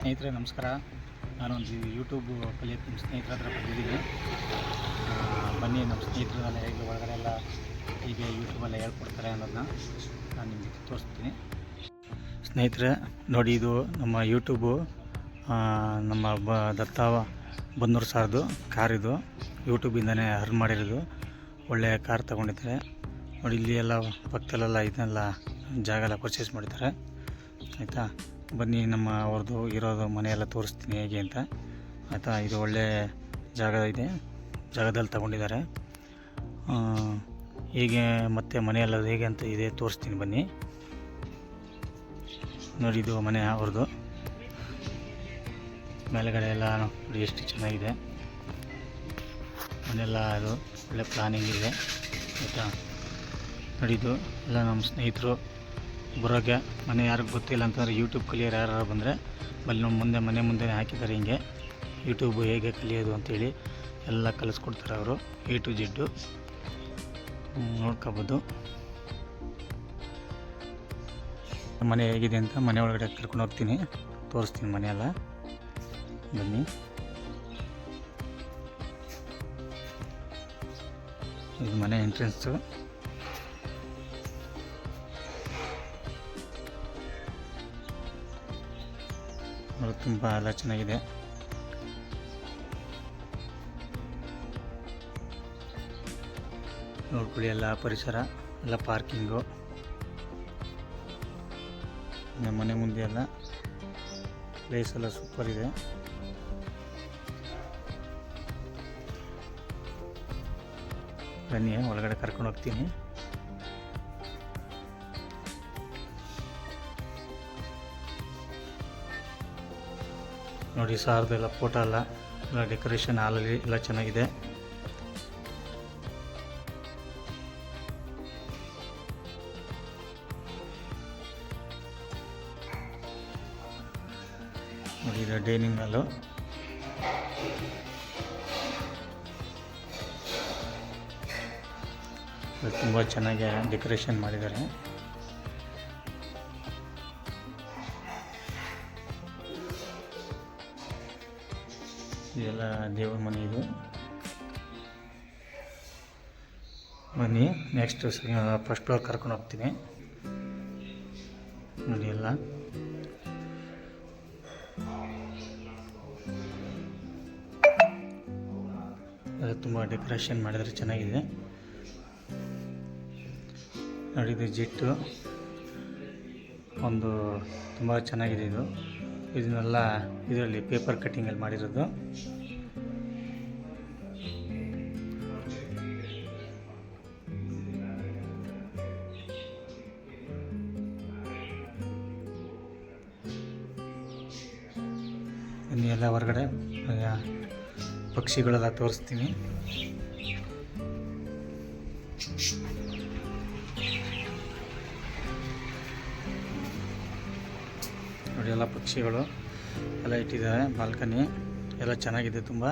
ಸ್ನೇಹಿತರೆ ನಮಸ್ಕಾರ. ನಾನೊಂದು ಯೂಟ್ಯೂಬ್ ಕಲಿಯೋಕ್ಕೆ ನಮ್ಮ ಸ್ನೇಹಿತರ ಹತ್ರ ಬಂದಿದ್ದೀನಿ. ಬನ್ನಿ ನಮ್ಮ ಸ್ನೇಹಿತರೆಲ್ಲ ಹೇಗೆ ಒಳಗಡೆ ಎಲ್ಲ ಹೀಗೆ ಯೂಟ್ಯೂಬೆಲ್ಲ ಹೇಳ್ಕೊಡ್ತಾರೆ ಅನ್ನೋದನ್ನ ನಾನು ನಿಮಗೆ ತೋರಿಸ್ತೀನಿ. ಸ್ನೇಹಿತರೆ ನೋಡಿ, ಇದು ನಮ್ಮ ಯೂಟ್ಯೂಬು ನಮ್ಮ ದತ್ತ ಬನ್ನೂರು ಸಾರ್ದು ಕಾರ್. ಇದು ಯೂಟ್ಯೂಬಿಂದನೇ ಅರ್ನ್ ಮಾಡಿರೋದು. ಒಳ್ಳೆಯ ಕಾರ್ ತೊಗೊಂಡಿದ್ದಾರೆ ನೋಡಿ. ಇಲ್ಲಿ ಎಲ್ಲ ಪಕ್ಕದಲ್ಲೆಲ್ಲ ಇದನ್ನೆಲ್ಲ ಜಾಗ ಎಲ್ಲ ಪರ್ಚೇಸ್ ಮಾಡಿದ್ದಾರೆ ಆಯಿತಾ. ಬನ್ನಿ ನಮ್ಮ ಅವ್ರದ್ದು ಇರೋದು ಮನೆಯೆಲ್ಲ ತೋರಿಸ್ತೀನಿ ಹೇಗೆ ಅಂತ ಆಯಿತಾ. ಇದು ಒಳ್ಳೆ ಜಾಗ ಇದೆ, ಜಾಗದಲ್ಲಿ ತಗೊಂಡಿದ್ದಾರೆ. ಹೀಗೆ ಮತ್ತು ಮನೆಯೆಲ್ಲ ಹೇಗೆ ಅಂತ ಇದೆ ತೋರಿಸ್ತೀನಿ ಬನ್ನಿ. ನೋಡಿ, ಇದು ಮನೆ ಅವ್ರದ್ದು. ಮೇಲುಗಡೆ ಎಲ್ಲ ನೋಡಿ ಎಷ್ಟು ಚೆನ್ನಾಗಿದೆ ಮನೆಯೆಲ್ಲ. ಅದು ಒಳ್ಳೆ ಪ್ಲಾನಿಂಗ್ ಇದೆ ಆಯಿತಾ. ನೋಡಿದ್ದು ಎಲ್ಲ ನಮ್ಮ ಸ್ನೇಹಿತರು ಬರೋಕ್ಕೆ ಮನೆ ಯಾರಿಗೆ ಗೊತ್ತಿಲ್ಲ ಅಂತಂದರೆ ಯೂಟ್ಯೂಬ್ ಕಲಿಯೋರು ಯಾರು ಬಂದರೆ ಅಲ್ಲಿ ನಮ್ಮ ಮನೆ ಮುಂದೆ ಹಾಕಿದ್ದಾರೆ. ಹಿಂಗೆ ಯೂಟ್ಯೂಬ್ ಹೇಗೆ ಕಲಿಯೋದು ಅಂಥೇಳಿ ಎಲ್ಲ ಕಲಿಸ್ಕೊಡ್ತಾರೆ ಅವರು. A to Z ನೋಡ್ಕೋಬೋದು. ಮನೆ ಹೇಗಿದೆ ಅಂತ ಮನೆ ಒಳಗಡೆ ಕರ್ಕೊಂಡು ಹೋಗ್ತೀನಿ, ತೋರಿಸ್ತೀನಿ ಮನೆಯೆಲ್ಲ. ಬನ್ನಿ. ಇದು ಮನೆ ಎಂಟ್ರೆನ್ಸು. ತುಂಬ ಎಲ್ಲ ಚೆನ್ನಾಗಿದೆ. ನೋಡ್ಕೊಳ್ಳಿ ಎಲ್ಲ ಪರಿಸರ ಎಲ್ಲ ಪಾರ್ಕಿಂಗು. ನಮ್ಮ ಮನೆ ಮುಂದೆ ಎಲ್ಲ ಪ್ಲೇಸ್ ಎಲ್ಲ ಸೂಪರ್ ಇದೆ. ಬನ್ನಿ ಒಳಗಡೆ ಕರ್ಕೊಂಡು ಹೋಗ್ತೀನಿ. ನೋಡಿ ಸಾರ್ದೆಲ್ಲ ಫೋಟೋ ಎಲ್ಲ ಡೆಕೋರೇಷನ್ ಹಾಲಲ್ಲಿ ಎಲ್ಲ ಚೆನ್ನಾಗಿದೆ. ನೋಡಿ ಇದು ಡೈನಿಂಗ್ ಹಾಲು. ತುಂಬ ಚೆನ್ನಾಗಿ ಡೆಕೋರೇಷನ್ ಮಾಡಿದ್ದಾರೆ. ಇದೆಲ್ಲ ದೇವ್ರ ಮನೆ ಇದು. ಬನ್ನಿ ನೆಕ್ಸ್ಟ್ ಫಸ್ಟ್ ಫ್ಲೋರ್ ಕರ್ಕೊಂಡು ಹೋಗ್ತೀನಿ. ನೋಡಿ ಎಲ್ಲ ತುಂಬ ಡೆಕೋರೇಷನ್ ಮಾಡಿದರೆ ಚೆನ್ನಾಗಿದೆ. ನೋಡಿ ಇದು ಜಿಟ್ಟು ಒಂದು ತುಂಬ ಚೆನ್ನಾಗಿದೆ. ಇದನ್ನೆಲ್ಲ ಇದರಲ್ಲಿ ಪೇಪರ್ ಕಟ್ಟಿಂಗಲ್ಲಿ ಮಾಡಿರೋದು. ಎಲ್ಲ ಹೊರಗಡೆ ಪಕ್ಷಿಗಳೆಲ್ಲ ತೋರಿಸ್ತೀನಿ. ನೋಡಿ ಎಲ್ಲ ಪಕ್ಷಿಗಳು ಎಲ್ಲ ಇಟ್ಟಿದ್ದಾರೆ. ಬಾಲ್ಕನಿ ಎಲ್ಲ ಚೆನ್ನಾಗಿದೆ ತುಂಬ.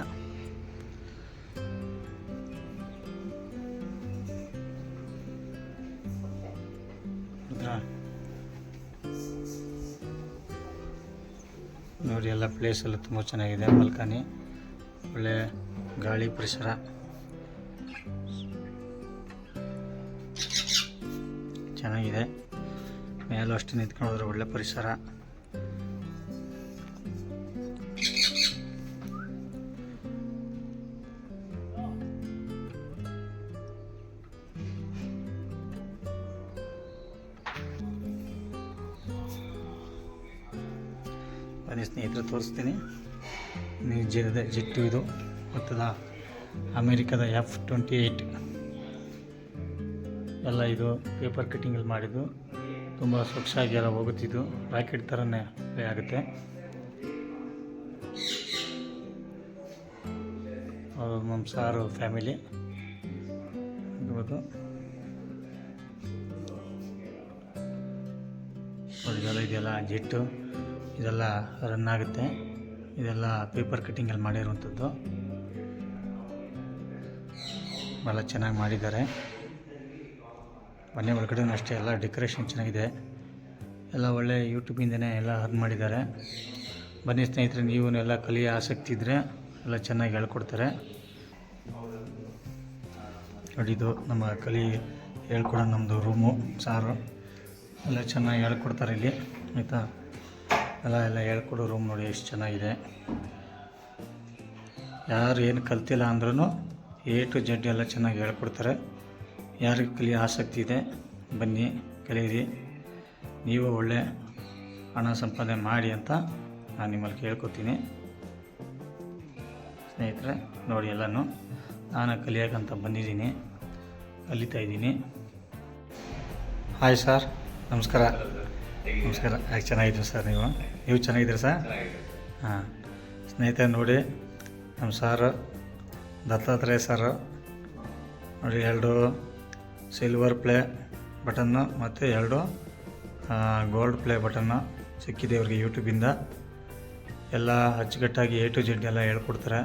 ನೋಡಿ ಎಲ್ಲ ಪ್ಲೇಸ್ ಎಲ್ಲ ತುಂಬ ಚೆನ್ನಾಗಿದೆ. ಬಾಲ್ಕನಿ ಒಳ್ಳೆ ಗಾಳಿ ಪರಿಸರ. ಚೆನ್ನಾಗಿದೆ. ಮೇಲೂ ಅಷ್ಟೇ ನಿಂತ್ಕೊಂಡ್ರೆ ಒಳ್ಳೆ ಪರಿಸರ. ಬನ್ನಿ ಸ್ನೇಹಿತರೆ ತೋರಿಸ್ತೀನಿ. ಜಿಟ್ಟು ಇದು ಗೊತ್ತದ, ಅಮೇರಿಕಾದ F-28 ಎಲ್ಲ. ಇದು ಪೇಪರ್ ಕಟ್ಟಿಂಗಲ್ಲಿ ಮಾಡಿದ್ದು. ತುಂಬ ಸ್ವಚ್ಛಾಗಿ ಎಲ್ಲ ಹೋಗುತ್ತಿದ್ದು. ರಾಕೆಟ್ ಥರನೇ ಪ್ಲೇ ಆಗುತ್ತೆ. ಅದು ನಮ್ಮ ಸಾರು ಫ್ಯಾಮಿಲಿ ಇರ್ಬೋದು. ನೋಡಿ ಇದೆಲ್ಲ ಜಿಟ್ಟು, ಇದೆಲ್ಲ ರನ್ ಆಗುತ್ತೆ. ಇದೆಲ್ಲ ಪೇಪರ್ ಕಟ್ಟಿಂಗಲ್ಲಿ ಮಾಡಿರುವಂಥದ್ದು. ಭಾಳ ಚೆನ್ನಾಗಿ ಮಾಡಿದ್ದಾರೆ. ಮನೆ ಒಳಗಡೆ ಅಷ್ಟೇ ಎಲ್ಲ ಡೆಕೋರೇಷನ್ ಚೆನ್ನಾಗಿದೆ. ಎಲ್ಲ ಒಳ್ಳೆ ಯೂಟ್ಯೂಬಿಂದನೇ ಎಲ್ಲ ಅರ್ನ್ ಮಾಡಿದ್ದಾರೆ. ಬನ್ನಿ ಸ್ನೇಹಿತರೆ, ನೀವು ಎಲ್ಲ ಕಲಿಯೋ ಆಸಕ್ತಿ ಇದ್ದರೆ ಎಲ್ಲ ಚೆನ್ನಾಗಿ ಹೇಳ್ಕೊಡ್ತಾರೆ. ನೋಡಿ, ಇದು ನಮ್ಮ ಹೇಳ್ಕೊಡೋ ನಮ್ಮದು ರೂಮು, ಸಾರು ಎಲ್ಲ ಚೆನ್ನಾಗಿ ಹೇಳ್ಕೊಡ್ತಾರೆ ಇಲ್ಲಿ, ಆಯಿತಾ. ಎಲ್ಲ ಹೇಳ್ಕೊಡೋ ರೂಮ್ ನೋಡಿ ಎಷ್ಟು ಚೆನ್ನಾಗಿದೆ. ಯಾರು ಏನು ಕಲ್ತಿಲ್ಲ ಅಂದ್ರೂ A to Z ಎಲ್ಲ ಚೆನ್ನಾಗಿ ಹೇಳ್ಕೊಡ್ತಾರೆ. ಯಾರಿಗೆ ಕಲಿಯೋ ಆಸಕ್ತಿ ಇದೆ ಬನ್ನಿ ಕಲೀರಿ, ನೀವು ಒಳ್ಳೆ ಹಣ ಸಂಪಾದನೆ ಮಾಡಿ ಅಂತ ನಾನು ನಿಮ್ಮಲ್ಲಿ ಕೇಳ್ಕೊತೀನಿ ಸ್ನೇಹಿತರೆ. ನೋಡಿ, ಎಲ್ಲನೂ ನಾನು ಕಲಿಯೋಕ್ಕಂತ ಬಂದಿದ್ದೀನಿ, ಕಲಿತಾ ಇದ್ದೀನಿ. ಹಾಯ್ ಸರ್, ನಮಸ್ಕಾರ. ನಮಸ್ಕಾರ. ಯಾಕೆ ಚೆನ್ನಾಗಿದ್ದೀವಿ ಸರ್, ನೀವು ಚೆನ್ನಾಗಿದ್ದೀರಿ ಸರ್? ಹಾಂ ಸ್ನೇಹಿತರೆ, ನೋಡಿ ನಮ್ಮ ಸಾರು ದತ್ತಾತ್ರೇಯ ಸರ್ ನೋಡಿ, 2 ಸಿಲ್ವರ್ ಪ್ಲೇ ಬಟನ್ನು ಮತ್ತು 2 ಗೋಲ್ಡ್ ಪ್ಲೇ ಬಟನ್ನು ಸಿಕ್ಕಿದೆ ಅವ್ರಿಗೆ ಯೂಟ್ಯೂಬಿಂದ. ಎಲ್ಲ ಅಚ್ಚುಕಟ್ಟಾಗಿ A to Z ಎಲ್ಲ ಹೇಳ್ಕೊಡ್ತಾರೆ.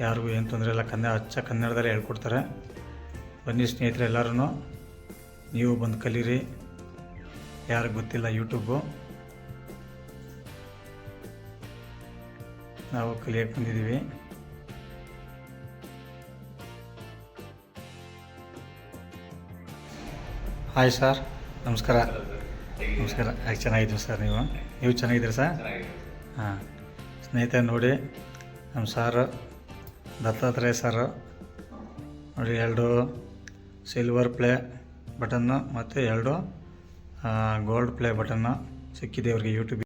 ಯಾರಿಗೂ ಏನು ತೊಂದರೆ ಇಲ್ಲ, ಕನ್ನಡದಲ್ಲೇ ಹೇಳ್ಕೊಡ್ತಾರೆ. ಬನ್ನಿ ಸ್ನೇಹಿತರೆ, ಎಲ್ಲರೂ ನೀವು ಬಂದು ಕಲೀರಿ. ಯಾರಿಗೆ ಗೊತ್ತಿಲ್ಲ ಯೂಟ್ಯೂಬು, ನಾವು ಕಲಿಯೋಕ್ಕೆ ಬಂದಿದ್ದೀವಿ. ಹಾಯ್ ಸರ್, ನಮಸ್ಕಾರ. ನಮಸ್ಕಾರ. ಯಾಕೆ ಚೆನ್ನಾಗಿದ್ದೀವಿ ಸರ್, ನೀವು ಚೆನ್ನಾಗಿದ್ದೀರಿ ಸರ್? ಹಾಂ ಸ್ನೇಹಿತರೆ, ನೋಡಿ ನಮ್ಮ ಸಾರು ದತ್ತಾತ್ರೇಯ ಸರ್ ನೋಡಿ, 2 ಸಿಲ್ವರ್ ಪ್ಲೇ ಬಟನ್ನು ಮತ್ತು 2 ಗೋಲ್ಡ್ ಪ್ಲೇ ಬಟನ್ನು ಸಿಕ್ಕಿದೆ ಅವ್ರಿಗೆ ಯೂಟ್ಯೂಬ್